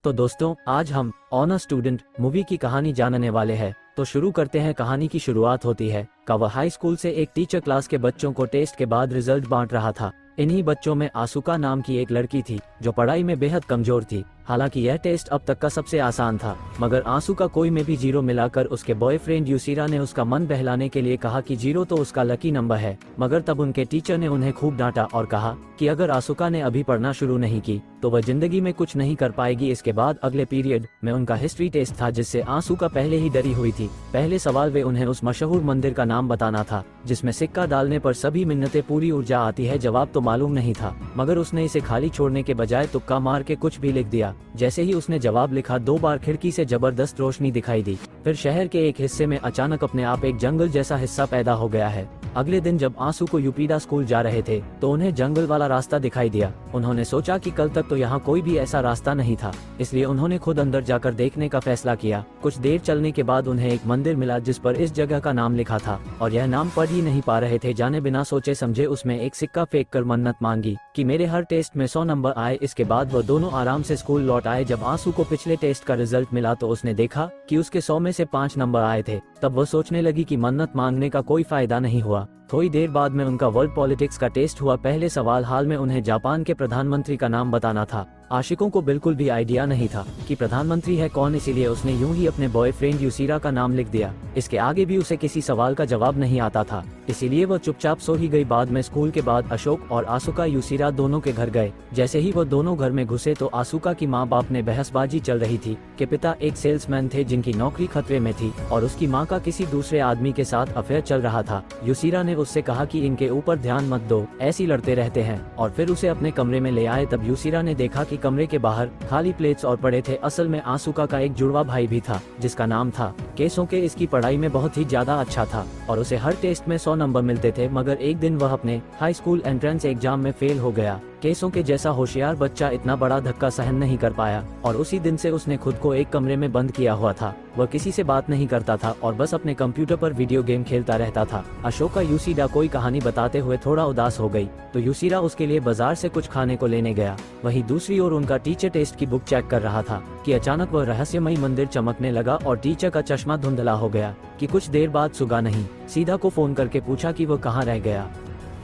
तो दोस्तों, आज हम ऑन अ स्टूडेंट मूवी की कहानी जानने वाले हैं। तो शुरू करते हैं। कहानी की शुरुआत होती है का वह हाई स्कूल से एक टीचर क्लास के बच्चों को टेस्ट के बाद रिजल्ट बांट रहा था। इन्हीं बच्चों में आसुका नाम की एक लड़की थी जो पढ़ाई में बेहद कमजोर थी। हालांकि यह टेस्ट अब तक का सबसे आसान था, मगर आसुका कोई में भी जीरो मिलाकर उसके बॉयफ्रेंड यूसीरा ने उसका मन बहलाने के लिए कहा कि जीरो तो उसका लकी नंबर है। मगर तब उनके टीचर ने उन्हें खूब डांटा और कहा कि अगर आसुका ने अभी पढ़ना शुरू नहीं की तो वह जिंदगी में कुछ नहीं कर पाएगी। इसके बाद अगले पीरियड में उनका हिस्ट्री टेस्ट था, जिससे आसुका पहले ही डरी हुई थी। पहले सवाल वे उन्हें उस मशहूर मंदिर का नाम बताना था जिसमें सिक्का डालने पर सभी मिन्नतें पूरी ऊर्जा आती है। जवाब तो मालूम नहीं था, मगर उसने इसे खाली छोड़ने के बजाय तुक्का मार के कुछ भी लिख दिया। जैसे ही उसने जवाब लिखा, 2 बार खिड़की से जबरदस्त रोशनी दिखाई दी। फिर शहर के एक हिस्से में अचानक अपने आप एक जंगल जैसा हिस्सा पैदा हो गया है। अगले दिन जब आंसू को यूपीडा स्कूल जा रहे थे तो उन्हें जंगल वाला रास्ता दिखाई दिया। उन्होंने सोचा कि कल तक तो यहाँ कोई भी ऐसा रास्ता नहीं था, इसलिए उन्होंने खुद अंदर जाकर देखने का फैसला किया। कुछ देर चलने के बाद उन्हें एक मंदिर मिला जिस पर इस जगह का नाम लिखा था, और यह नाम पढ़ ही नहीं पा रहे थे। जाने बिना सोचे समझे उसमें एक सिक्का फेंक कर मन्नत मांगी कि मेरे हर टेस्ट में 100 नंबर आए। इसके बाद वह दोनों आराम से स्कूल लौट आए। जब आंसू को पिछले टेस्ट का रिजल्ट मिला तो उसने देखा कि उसके 100 में से 5 नंबर आए थे। तब वह सोचने लगी कि मन्नत मांगने का कोई फायदा नहीं हुआ। थोड़ी देर बाद में उनका वर्ल्ड पॉलिटिक्स का टेस्ट हुआ। पहले सवाल हाल में उन्हें जापान के प्रधानमंत्री का नाम बताना था। आशिकों को बिल्कुल भी आइडिया नहीं था कि प्रधानमंत्री है कौन, इसीलिए उसने यूं ही अपने बॉयफ्रेंड यूसीरा का नाम लिख दिया। इसके आगे भी उसे किसी सवाल का जवाब नहीं आता था, इसीलिए वह चुपचाप सो ही गई। बाद में स्कूल के बाद अशोक और आसुका यूसीरा दोनों के घर गए। जैसे ही वह दोनों घर में घुसे तो आसुका की माँ बाप ने बहसबाजी चल रही थी कि पिता एक सेल्समैन थे जिनकी नौकरी खतरे में थी और उसकी माँ का किसी दूसरे आदमी के साथ अफेयर चल रहा था। यूसीरा ने उससे कहा कि इनके ऊपर ध्यान मत दो, ऐसी लड़ते रहते हैं, और फिर उसे अपने कमरे में ले आए। तब यूसीरा ने देखा कि कमरे के बाहर खाली प्लेट्स और पड़े थे। असल में आसुका का एक जुड़वा भाई भी था जिसका नाम था केसो के। इसकी पढ़ाई में बहुत ही ज्यादा अच्छा था और उसे हर टेस्ट में 100 नंबर मिलते थे, मगर एक दिन वह अपने हाई स्कूल एंट्रेंस एग्जाम में फेल हो गया। केसो के जैसा होशियार बच्चा इतना बड़ा धक्का सहन नहीं कर पाया और उसी दिन से उसने खुद को एक कमरे में बंद किया हुआ था। वह किसी से बात नहीं करता था और बस अपने कंप्यूटर पर वीडियो गेम खेलता रहता था। अशोका यूसीरा कोई कहानी बताते हुए थोड़ा उदास हो गई तो यूसीरा उसके लिए बाजार से कुछ खाने को लेने गया। वहीं दूसरी ओर उनका टीचर टेस्ट की बुक चेक कर रहा था कि अचानक वह रहस्यमयी मंदिर चमकने लगा और टीचर का चश्मा धुंधला हो गया कि कुछ देर बाद सुगा नहीं। सीधा को फोन करके पूछा कि वह कहाँ रह गया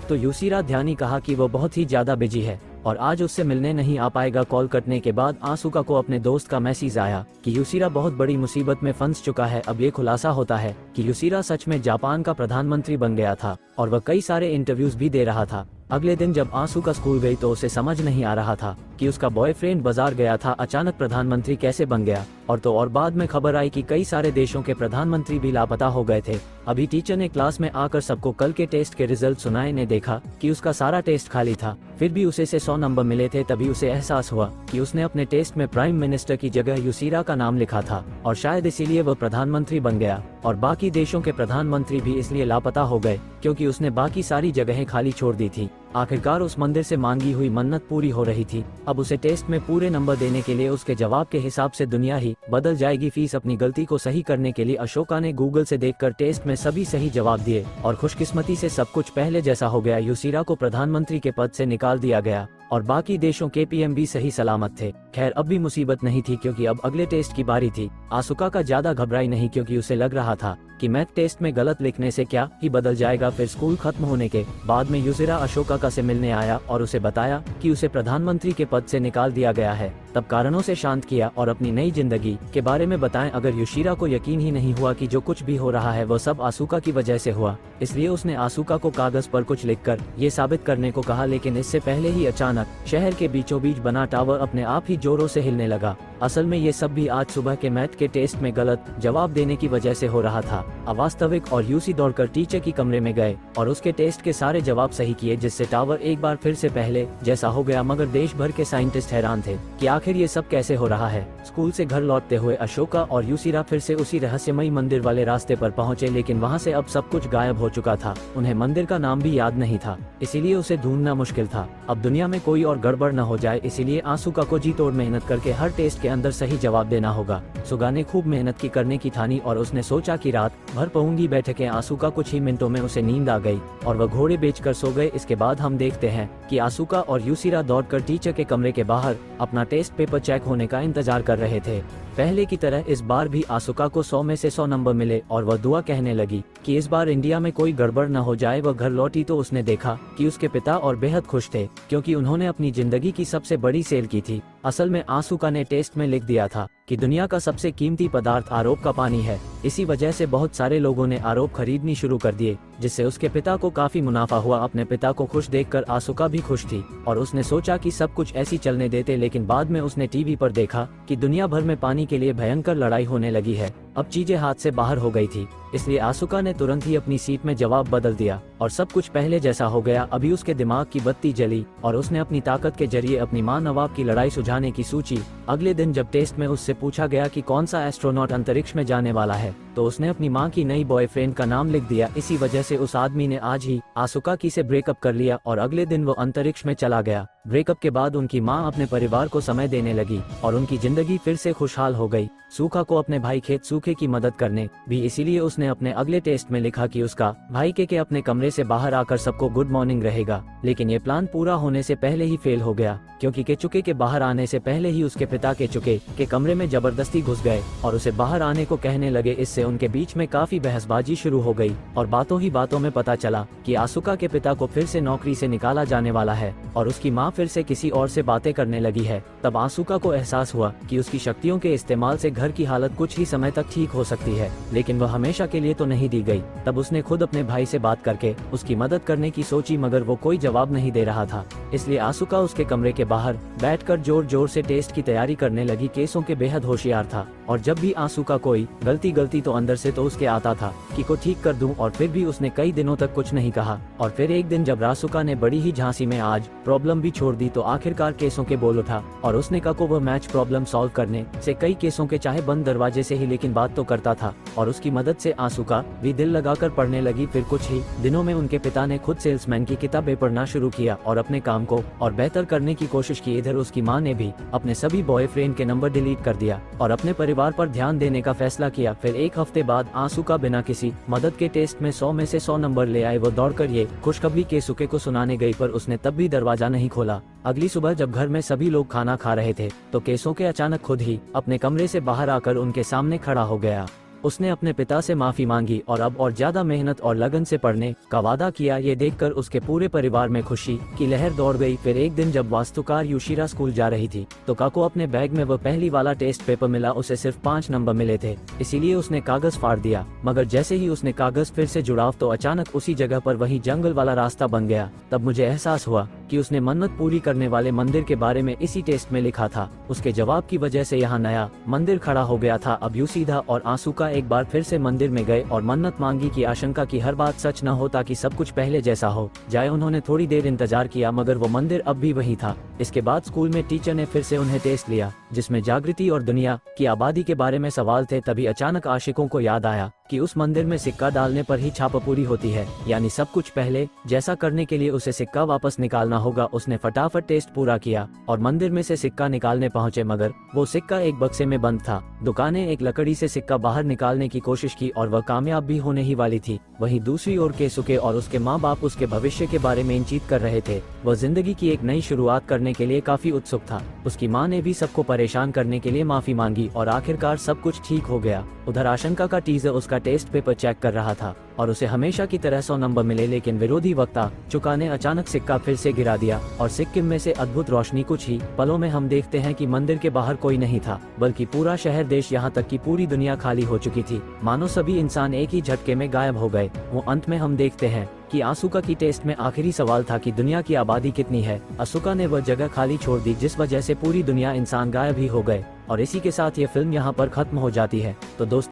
तो यूसीरा ध्यानी कहा कि वो बहुत ही ज्यादा बिजी है और आज उससे मिलने नहीं आ पाएगा। कॉल कटने के बाद आसुका को अपने दोस्त का मैसेज आया कि यूसीरा बहुत बड़ी मुसीबत में फंस चुका है। अब ये खुलासा होता है कि यूसीरा सच में जापान का प्रधानमंत्री बन गया था और वह कई सारे इंटरव्यूज भी दे रहा था। अगले दिन जब आसुका स्कूल गई तो उसे समझ नहीं आ रहा था कि उसका बॉयफ्रेंड बाजार गया था, अचानक प्रधानमंत्री कैसे बन गया। और बाद में खबर आई कि कई सारे देशों के प्रधानमंत्री भी लापता हो गए थे। अभी टीचर ने क्लास में आकर सबको कल के टेस्ट के रिजल्ट सुनाए। ने देखा कि उसका सारा टेस्ट खाली था, फिर भी उसे से 100 नंबर मिले थे। तभी उसे एहसास हुआ कि उसने अपने टेस्ट में प्राइम मिनिस्टर की जगह यूसीरा का नाम लिखा था और शायद इसीलिए वह प्रधानमंत्री बन गया। और बाकी देशों के प्रधानमंत्री भी इसलिए लापता हो गए क्योंकि उसने बाकी सारी जगहें खाली छोड़ दी थी। आखिरकार उस मंदिर से मांगी हुई मन्नत पूरी हो रही थी। अब उसे टेस्ट में पूरे नंबर देने के लिए उसके जवाब के हिसाब से दुनिया ही बदल जाएगी। फीस अपनी गलती को सही करने के लिए अशोका ने गूगल से देखकर टेस्ट में सभी सही जवाब दिए और खुशकिस्मती से सब कुछ पहले जैसा हो गया। यूसीरा को प्रधानमंत्री के पद से निकाल दिया गया और बाकी देशों के पीएम भी सही सलामत थे। खैर, अब भी मुसीबत नहीं थी क्योंकि अब अगले टेस्ट की बारी थी। आसुका का ज्यादा घबराई नहीं क्योंकि उसे लग रहा था कि मैथ टेस्ट में गलत लिखने से क्या ही बदल जाएगा। फिर स्कूल खत्म होने के बाद में यूसीरा अशोका का से मिलने आया और उसे बताया कि उसे प्रधानमंत्री के पद से निकाल दिया गया है। तब कारणों से शांत किया और अपनी नई जिंदगी के बारे में बताएं। अगर यूसीरा को यकीन ही नहीं हुआ कि जो कुछ भी हो रहा है वो सब आसुका की वजह से हुआ, इसलिए उसने आसुका को कागज पर कुछ लिखकर ये साबित करने को कहा। लेकिन इससे पहले ही अचानक शहर के बीचों बीच बना टावर अपने आप ही जोरों से हिलने लगा। असल में ये सब भी आज सुबह के मैथ के टेस्ट में गलत जवाब देने की वजह से हो रहा था। अवास्तविक और यूसी दौड़कर टीचर की कमरे में गए और उसके टेस्ट के सारे जवाब सही किए, जिससे टावर एक बार फिर से पहले जैसा हो गया। मगर देश भर के साइंटिस्ट हैरान थे कि आखिर ये सब कैसे हो रहा है। स्कूल से घर लौटते हुए अशोका और यूसीरा फिर से उसी रहस्यमयी मंदिर वाले रास्ते पर पहुंचे, लेकिन वहां से अब सब कुछ गायब हो चुका था। उन्हें मंदिर का नाम भी याद नहीं था, इसीलिए उसे ढूंढना मुश्किल था। अब दुनिया में कोई और गड़बड़ न हो जाए, इसीलिए आसुका को जी तोड़ मेहनत करके हर टेस्ट के अंदर सही जवाब देना होगा। सुगा ने खूब मेहनत की करने की ठानी और उसने सोचा कि रात भर पाऊंगी बैठकें आसूका कुछ ही मिनटों में उसे नींद आ गई और वह घोड़े बेचकर सो गए। इसके बाद हम देखते हैं कि आसूका और यूसिरा दौड़कर टीचर के कमरे के बाहर अपना टेस्ट पेपर चेक होने का इंतजार कर रहे थे। पहले की तरह इस बार भी आसूका को 100 में से 100 नंबर मिले और वह दुआ कहने लगी कि इस बार इंडिया में कोई गड़बड़ न हो जाए। वह घर लौटी तो उसने देखा कि उसके पिता और बेहद खुश थे क्योंकि उन्होंने अपनी जिंदगी की सबसे बड़ी सेल की थी। असल में आसूका ने टेस्ट में लिख दिया था कि दुनिया का सबसे कीमती पदार्थ आरोप का पानी है। इसी वजह से बहुत सारे लोगों ने आरोप खरीदनी शुरू कर दिए, जिससे उसके पिता को काफी मुनाफा हुआ। अपने पिता को खुश देखकर आसूका भी खुश थी और उसने सोचा कि सब कुछ ऐसी चलने देते, लेकिन बाद में उसने टीवी पर देखा कि दुनिया भर में पानी के लिए भयंकर लड़ाई होने लगी है। अब चीजें हाथ से बाहर हो गई थी, इसलिए आसूका ने तुरंत ही अपनी सीट में जवाब बदल दिया और सब कुछ पहले जैसा हो गया। अभी उसके दिमाग की बत्ती जली और उसने अपनी ताकत के जरिए अपनी माँ नवाब की लड़ाई सुझाने की सोची। अगले दिन जब टेस्ट में उससे पूछा गया कि कौन सा एस्ट्रोनॉट अंतरिक्ष में जाने वाला है, तो उसने अपनी माँ की नई बॉयफ्रेंड का नाम लिख दिया। इसी वजह से उस आदमी ने आज ही आसूका की से ब्रेकअप कर लिया और अगले दिन वो अंतरिक्ष में चला गया। ब्रेकअप के बाद उनकी माँ अपने परिवार को समय देने लगी और उनकी जिंदगी फिर से खुशहाल हो गई। सूखा को अपने भाई खेत सूखे की मदद करने भी इसीलिए उसने अपने अगले टेस्ट में लिखा कि उसका भाई के अपने कमरे से बाहर आकर सबको गुड मॉर्निंग रहेगा। लेकिन ये प्लान पूरा होने से पहले ही फेल हो गया क्योंकि केचुके के बाहर आने से पहले ही उसके पिता केचुके के कमरे में जबरदस्ती घुस गए और उसे बाहर आने को कहने लगे। इससे उनके बीच में काफी बहसबाजी शुरू हो गई और बातों ही बातों में पता चला कि आसूका के पिता को फिर से नौकरी से निकाला जाने वाला है और उसकी माँ फिर से किसी और से बातें करने लगी है। तब आसूका को एहसास हुआ कि उसकी शक्तियों के इस्तेमाल से घर की हालत कुछ ही समय तक ठीक हो सकती है, लेकिन वह हमेशा के लिए तो नहीं दी गई। तब उसने खुद अपने भाई से बात करके उसकी मदद करने की सोची, मगर वो कोई जवाब नहीं दे रहा था। इसलिए आसूका उसके कमरे के बाहर बैठकर जोर जोर से टेस्ट की तैयारी करने लगी। केसों के बेहद होशियार था और जब भी आसूका कोई गलती तो अंदर से तो उसके आता था कि को ठीक कर दूं, और फिर भी उसने कई दिनों तक कुछ नहीं कहा। और फिर एक दिन जब रासुका ने बड़ी ही झांसी में आज प्रॉब्लम भी छोड़ दी तो आखिरकार केसों के बोल उठा और उसने कहा को वह मैच प्रॉब्लम सॉल्व करने से कई केसों के चाहे बंद दरवाजे से ही लेकिन बात तो करता था और उसकी मदद से आसूका भी दिल लगाकर पढ़ने लगी। फिर कुछ ही दिनों में उनके पिता ने खुद सेल्समैन की किताबें पढ़ना शुरू किया और अपने काम को और बेहतर करने की कोशिश की। इधर उसकी माँ ने भी अपने सभी बॉयफ्रेंड के नंबर डिलीट कर दिया और अपने परिवार पर ध्यान देने का फैसला किया। फिर एक हफ्ते बाद आसूका बिना किसी मदद के टेस्ट में 100 में से 100 नंबर ले आए। वो दौड़कर ये खुशखबरी केसुके को सुनाने गई पर उसने तब भी दरवाजा नहीं खोला। अगली सुबह जब घर में सभी लोग खाना खा रहे थे तो केसुके अचानक खुद ही अपने कमरे से बाहर आकर उनके सामने खड़ा हो गया। उसने अपने पिता से माफी मांगी और अब और ज्यादा मेहनत और लगन से पढ़ने का वादा किया। ये देखकर उसके पूरे परिवार में खुशी की लहर दौड़ गई। फिर एक दिन जब वास्तुकार यूशिरा स्कूल जा रही थी तो काको अपने बैग में वह पहली वाला टेस्ट पेपर मिला। उसे सिर्फ 5 नंबर मिले थे, इसीलिए उसने कागज फाड़ दिया। मगर जैसे ही उसने कागज फिर से जुड़ाव तो अचानक उसी जगह पर वही जंगल वाला रास्ता बन गया। तब मुझे एहसास हुआ कि उसने मन्नत पूरी करने वाले मंदिर के बारे में इसी टेस्ट में लिखा था। उसके जवाब की वजह से यहाँ नया मंदिर खड़ा हो गया था। अब यूसीधा और आसूका एक बार फिर से मंदिर में गए और मन्नत मांगी कि आशंका की हर बात सच न हो ताकि सब कुछ पहले जैसा हो जाए। उन्होंने थोड़ी देर इंतजार किया मगर वो मंदिर अब भी वही था। इसके बाद स्कूल में टीचर ने फिर से उन्हें टेस्ट लिया जिसमें जागृति और दुनिया की आबादी के बारे में सवाल थे। तभी अचानक आशिकों को याद आया कि उस मंदिर में सिक्का डालने पर ही छाप पूरी होती है, यानी सब कुछ पहले जैसा करने के लिए उसे सिक्का वापस निकालना होगा। उसने फटाफट टेस्ट पूरा किया और मंदिर में से सिक्का निकालने पहुंचे मगर वो सिक्का एक बक्से में बंद था। दुकाने एक लकड़ी से सिक्का बाहर निकालने की कोशिश की और वह कामयाब भी होने ही वाली थी। वहीं दूसरी ओर केसुके और उसके माँ बाप उसके भविष्य के बारे में इंचित कर रहे थे। वह जिंदगी की एक नई शुरुआत करने के लिए काफी उत्सुक था। उसकी माँ ने भी सबको परेशान करने के लिए माफी मांगी और आखिरकार सब कुछ ठीक हो गया। उधर आशंका का टीचर उसका टेस्ट पेपर चेक कर रहा था और उसे हमेशा की तरह 100 नंबर मिले, लेकिन विरोधी वक्ता चुका ने अचानक सिक्का फिर से गिरा दिया और सिक्किम में से अद्भुत रोशनी। कुछ ही पलों में हम देखते हैं कि मंदिर के बाहर कोई नहीं था बल्कि पूरा शहर, देश, यहाँ तक कि पूरी दुनिया खाली हो चुकी थी। मानो सभी इंसान एक ही झटके में गायब हो गए। वो अंत में हम देखते हैं कि आसूका की टेस्ट में आखिरी सवाल था कि दुनिया की आबादी कितनी है। आसूका ने वह जगह खाली छोड़ दी जिस वजह से पूरी दुनिया इंसान गायब ही हो गए और इसी के साथ ये फिल्म यहाँ पर खत्म हो जाती है। तो दोस्तों